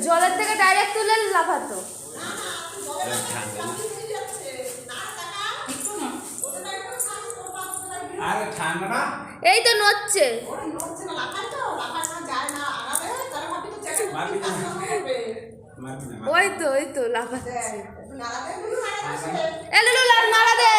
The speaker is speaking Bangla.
জলের থেকে ডাইরেক্ট তুলে লাফাতো। এই তো নড়ছে। ওই তো লাফাচ্ছে। এ লুলু নাড়া দে।